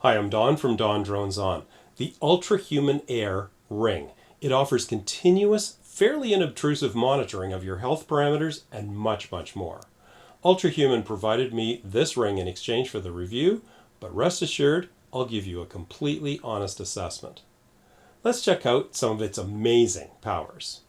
Hi, I'm Don from DonDronesOn. The Ultrahuman AIR ring. It offers continuous, fairly unobtrusive monitoring of your health parameters and much, much more. Ultrahuman provided me this ring in exchange for the review, but rest assured, I'll give you a completely honest assessment. Let's check out some of its amazing powers.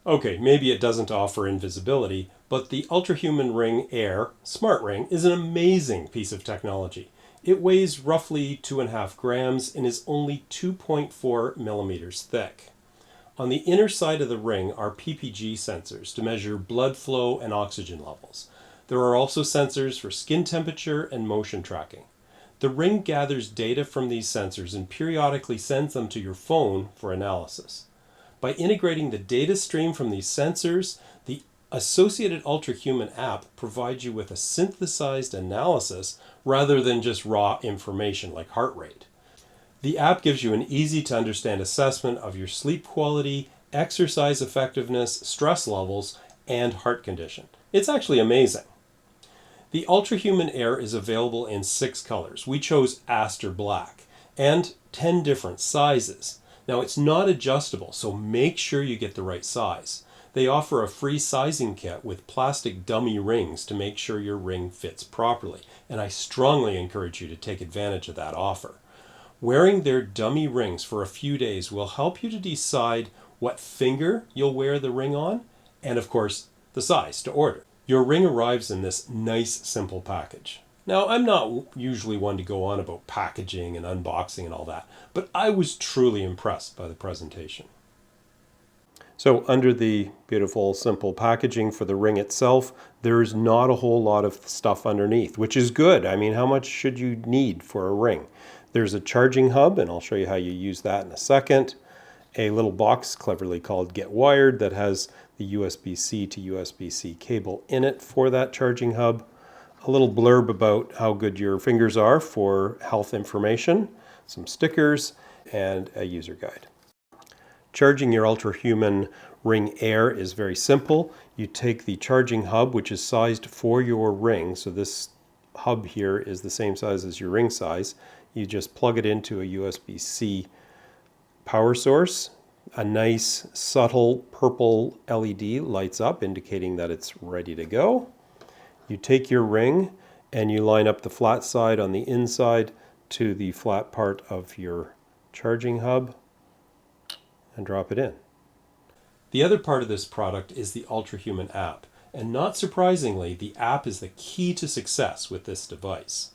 Okay, maybe it doesn't offer invisibility, but the Ultrahuman Ring AIR smart ring is an amazing piece of technology. It weighs roughly 2.5 grams and is only 2.4 millimeters thick. On the inner side of the ring are PPG sensors to measure blood flow and oxygen levels. There are also sensors for skin temperature and motion tracking. The ring gathers data from these sensors and periodically sends them to your phone for analysis. By integrating the data stream from these sensors, the associated Ultrahuman app provides you with a synthesized analysis rather than just raw information like heart rate. The app gives you an easy-to-understand assessment of your sleep quality, exercise effectiveness, stress levels, and heart condition. It's actually amazing. The Ultrahuman AIR is available in 6 colors. We chose Aster Black, and 10 different sizes. Now, it's not adjustable, so make sure you get the right size. They offer a free sizing kit with plastic dummy rings to make sure your ring fits properly, and I strongly encourage you to take advantage of that offer. Wearing their dummy rings for a few days will help you to decide what finger you'll wear the ring on, and of course, the size to order. Your ring arrives in this nice, simple package. Now, I'm not usually one to go on about packaging and unboxing and all that, but I was truly impressed by the presentation. So under the beautiful, simple packaging for the ring itself, there's not a whole lot of stuff underneath, which is good. I mean, how much should you need for a ring? There's a charging hub, and I'll show you how you use that in a second. A little box cleverly called Get Wired that has the USB-C to USB-C cable in it for that charging hub. A little blurb about how good your fingers are for health information, some stickers, and a user guide. Charging your Ultrahuman Ring AIR is very simple. You take the charging hub, which is sized for your ring, so this hub here is the same size as your ring size. You just plug it into a USB-C power source. A nice subtle purple LED lights up indicating that it's ready to go. You take your ring and you line up the flat side on the inside to the flat part of your charging hub and drop it in. The other part of this product is the Ultrahuman app, and not surprisingly, the app is the key to success with this device.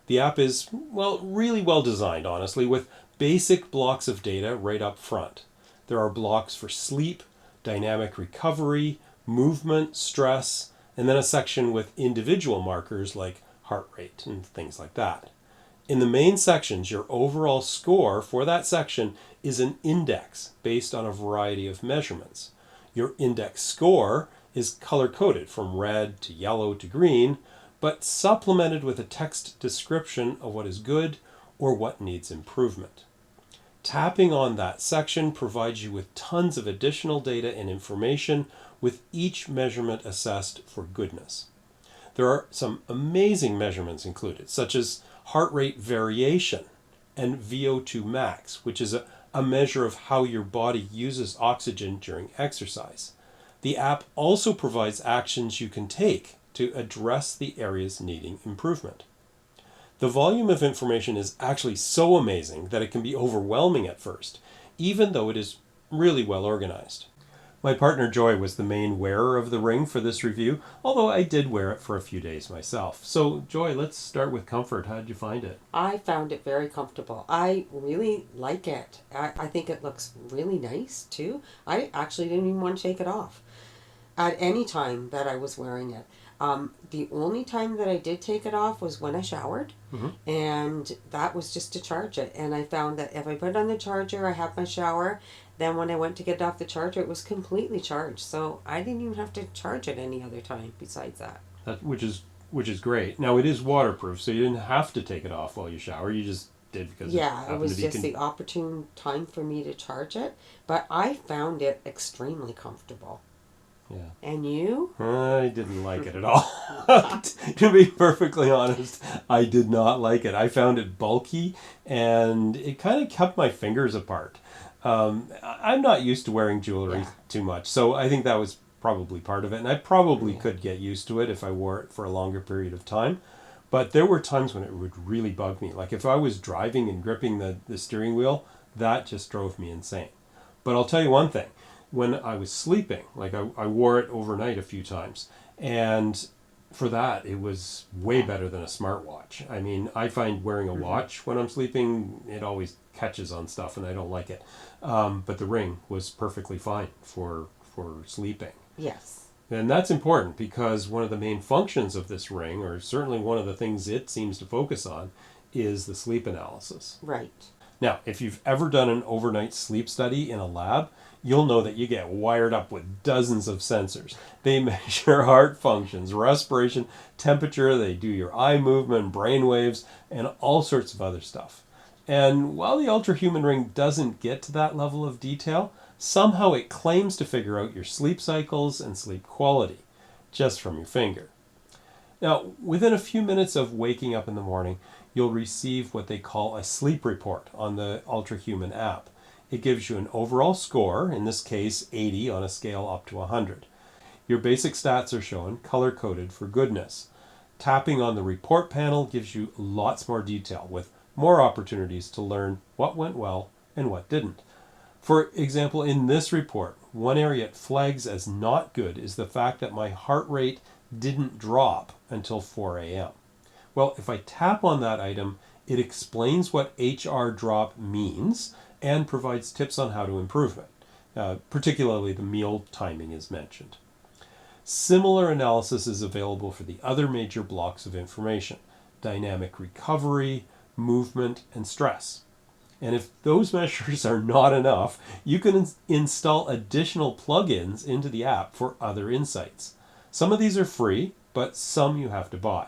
The app is, well, really well designed, honestly, with basic blocks of data right up front. There are blocks for sleep, dynamic recovery, movement, stress, and then a section with individual markers like heart rate and things like that. In the main sections, your overall score for that section is an index based on a variety of measurements. Your index score is color-coded from red to yellow to green, but supplemented with a text description of what is good or what needs improvement. Tapping on that section provides you with tons of additional data and information with each measurement assessed for goodness. There are some amazing measurements included, such as heart rate variation and VO2 max, which is a measure of how your body uses oxygen during exercise. The app also provides actions you can take to address the areas needing improvement. The volume of information is actually so amazing that it can be overwhelming at first, even though it is really well organized. My partner Joy was the main wearer of the ring for this review, although I did wear it for a few days myself. So Joy, let's start with comfort. How did you find it? I found it very comfortable. I really like it. I think it looks really nice too. I actually didn't even want to take it off at any time that I was wearing it. The only time that I did take it off was when I showered, and that was just to charge it. And I found that if I put it on the charger, I have my shower. Then when I went to get it off the charger, it was completely charged. So I didn't even have to charge it any other time besides that. Which is great. Now it is waterproof, so you didn't have to take it off while you shower. You just did because it was just the opportune time for me to charge it. But I found it extremely comfortable. Yeah. And you? I didn't like it at all. To be perfectly honest, I did not like it. I found it bulky and it kind of kept my fingers apart. I'm not used to wearing jewelry Yeah. too much, so I think that was probably part of it. And I probably Yeah. could get used to it if I wore it for a longer period of time. But there were times when it would really bug me. Like if I was driving and gripping the steering wheel, that just drove me insane. But I'll tell you one thing. When I was sleeping, like I wore it overnight a few times, and for that, it was way better than a smartwatch. I mean, I find wearing a watch when I'm sleeping, it always catches on stuff, and I don't like it. But the ring was perfectly fine for sleeping. Yes. And that's important because one of the main functions of this ring, or certainly one of the things it seems to focus on, is the sleep analysis. Right. Now, if you've ever done an overnight sleep study in a lab, you'll know that you get wired up with dozens of sensors. They measure heart functions, respiration, temperature, they do your eye movement, brain waves, and all sorts of other stuff. And while the Ultrahuman Ring doesn't get to that level of detail, somehow it claims to figure out your sleep cycles and sleep quality just from your finger. Now, within a few minutes of waking up in the morning, you'll receive what they call a sleep report on the Ultrahuman app. It gives you an overall score, in this case 80 on a scale up to 100. Your basic stats are shown color-coded for goodness. Tapping on the report panel gives you lots more detail with more opportunities to learn what went well and what didn't. For example, in this report, one area it flags as not good is the fact that my heart rate didn't drop until 4 a.m. Well, if I tap on that item, it explains what HR drop means and provides tips on how to improve it. Particularly the meal timing is mentioned. Similar analysis is available for the other major blocks of information: dynamic recovery, movement, and stress. And if those measures are not enough, you can install additional plugins into the app for other insights. Some of these are free, but some you have to buy.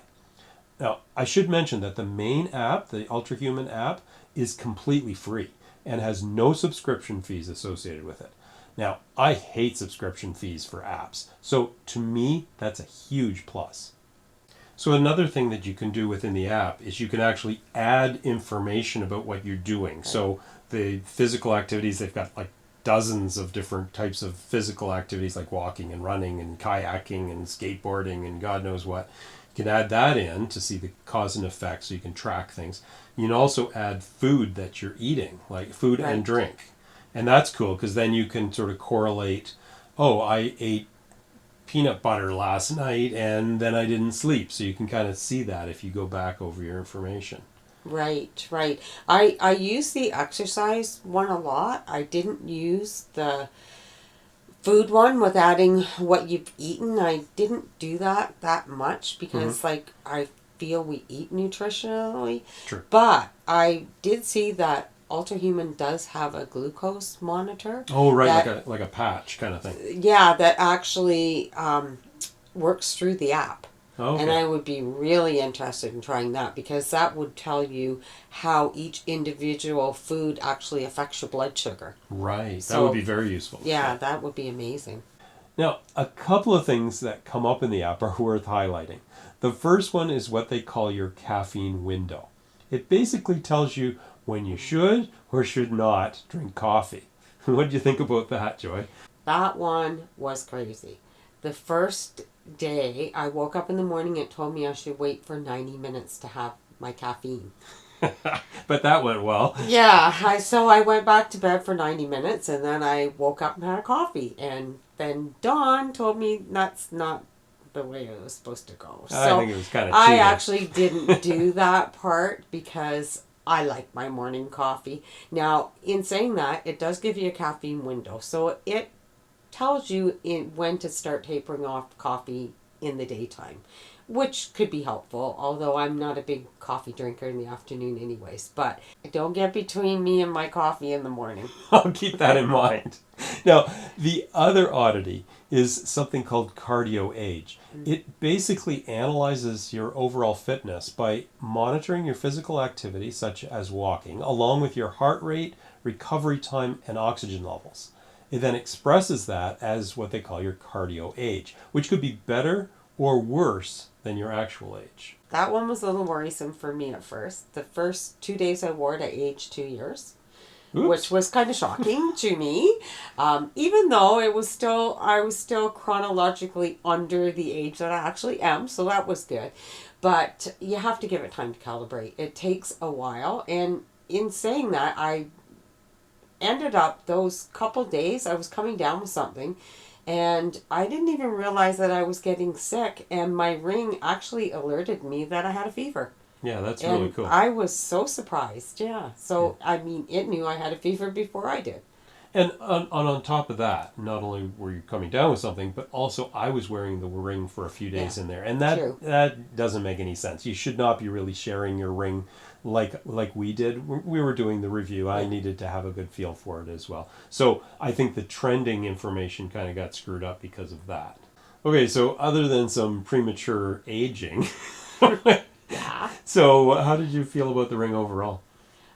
Now, I should mention that the main app, the Ultrahuman app, is completely free and has no subscription fees associated with it. Now, I hate subscription fees for apps, so to me, that's a huge plus. So another thing that you can do within the app is you can actually add information about what you're doing. So the physical activities, they've got like dozens of different types of physical activities like walking and running and kayaking and skateboarding and God knows what. You can add that in to see the cause and effect so you can track things. You can also add food that you're eating, like food and drink. And that's cool because then you can sort of correlate, oh, I ate peanut butter last night and then I didn't sleep. So you can kind of see that if you go back over your information. Right, right. I use the exercise one a lot. I didn't use the food one with adding what you've eaten. I didn't do that much because like I feel we eat nutritionally. True. But I did see that Ultrahuman does have a glucose monitor. Oh, right, that, like a patch kind of thing. Yeah, that actually works through the app. Okay. And I would be really interested in trying that because that would tell you how each individual food actually affects your blood sugar. Right. So, that would be very useful. Yeah, that would be amazing. Now, a couple of things that come up in the app are worth highlighting. The first one is what they call your caffeine window. It basically tells you when you should or should not drink coffee. What do you think about that, Joy? That one was crazy. The first day I woke up in the morning, it told me I should wait for 90 minutes to have my caffeine. But that went well. Yeah, so I went back to bed for 90 minutes and then I woke up and had a coffee. And then Dawn told me that's not the way it was supposed to go. So I think it was kind of I cheating. actually didn't do that part because I like my morning coffee. Now, in saying that, it does give you a caffeine window. So it tells you when to start tapering off coffee in the daytime, which could be helpful, although I'm not a big coffee drinker in the afternoon anyways. But don't get between me and my coffee in the morning. I'll keep that in mind. Now, the other oddity is something called cardio age. It basically analyzes your overall fitness by monitoring your physical activity, such as walking, along with your heart rate, recovery time, and oxygen levels. It then expresses that as what they call your cardio age, which could be better or worse than your actual age. That one was a little worrisome for me at first. The first 2 days I wore it, I aged 2 years. Oops. Which was kind of shocking to me, even though I was still chronologically under the age that I actually am, so that was good. But you have to give it time to calibrate. It takes a while, and in saying that, I ended up those couple days, I was coming down with something, and I didn't even realize that I was getting sick, and my ring actually alerted me that I had a fever. Yeah, that's And really cool. I was so surprised, yeah. So, I mean, it knew I had a fever before I did. And on top of that, not only were you coming down with something, but also I was wearing the ring for a few days in there. And True. that doesn't make any sense. You should not be really sharing your ring like we did. We were doing the review. I needed to have a good feel for it as well. So I think the trending information kind of got screwed up because of that. Okay, so other than some premature aging, Yeah. so how did you feel about the ring overall?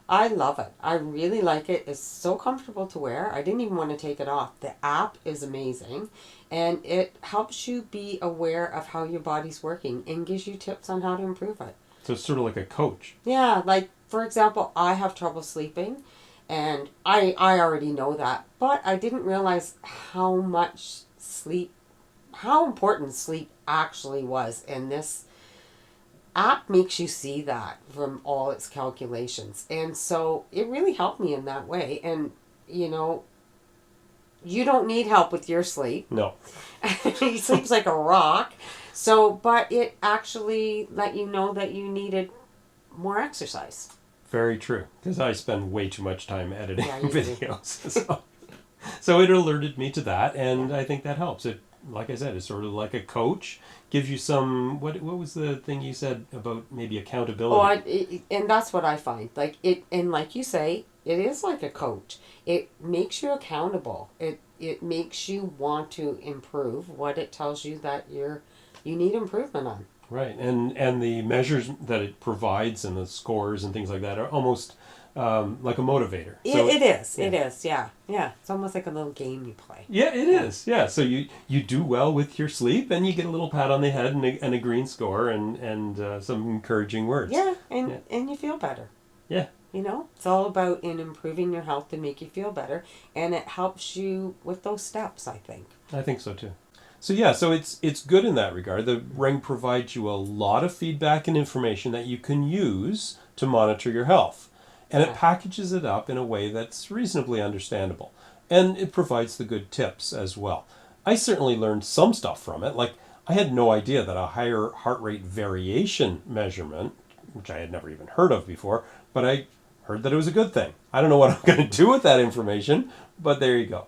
I love it. I really like it. It's so comfortable to wear. I didn't even want to take it off. The app is amazing, and it helps you be aware of how your body's working and gives you tips on how to improve it. So it's sort of like a coach. Yeah, like for example, I have trouble sleeping, and I already know that, but I didn't realize how important sleep actually was, and this app makes you see that from all its calculations. And so it really helped me in that way. And, you know, you don't need help with your sleep. No. He sleeps like a rock. So, but it actually let you know that you needed more exercise. Very true. Because I spend way too much time editing Yeah, you do. videos. So it alerted me to that, and I think that helps. It, like I said, it's sort of like a coach. Gives you some, what was the thing you said about maybe accountability? And that's what I find. Like it, and like you say, it is like a coach. It makes you accountable. It makes you want to improve what it tells you that you need improvement on. Right, and the measures that it provides and the scores and things like that are almost like a motivator. So It is, yeah. It's almost like a little game you play. Yeah, it is. Yeah, so you do well with your sleep, and you get a little pat on the head and a green score and some encouraging words. Yeah, and you feel better. Yeah. You know, it's all about improving your health to make you feel better, and it helps you with those steps, I think. I think so too. So yeah, so it's good in that regard. The ring provides you a lot of feedback and information that you can use to monitor your health. And it packages it up in a way that's reasonably understandable. And it provides the good tips as well. I certainly learned some stuff from it. Like, I had no idea that a higher heart rate variation measurement, which I had never even heard of before, but I heard that it was a good thing. I don't know what I'm going to do with that information, but there you go.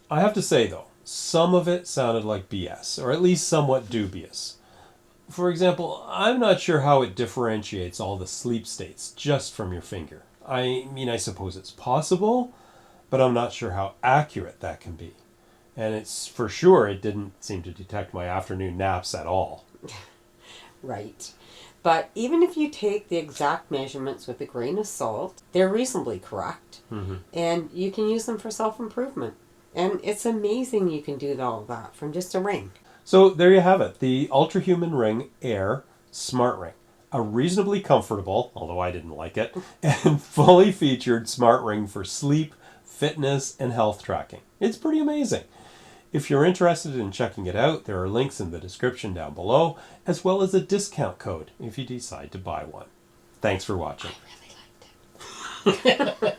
I have to say, though, some of it sounded like BS, or at least somewhat dubious. For example, I'm not sure how it differentiates all the sleep states just from your finger. I mean, I suppose it's possible, but I'm not sure how accurate that can be. And it's for sure it didn't seem to detect my afternoon naps at all. Right. But even if you take the exact measurements with a grain of salt, they're reasonably correct. Mm-hmm. And you can use them for self-improvement. And it's amazing you can do all that from just a ring. So there you have it, the Ultrahuman Ring AIR Smart Ring. A reasonably comfortable, although I didn't like it, and fully featured smart ring for sleep, fitness, and health tracking. It's pretty amazing. If you're interested in checking it out, there are links in the description down below, as well as a discount code if you decide to buy one. Thanks for watching. I really liked it.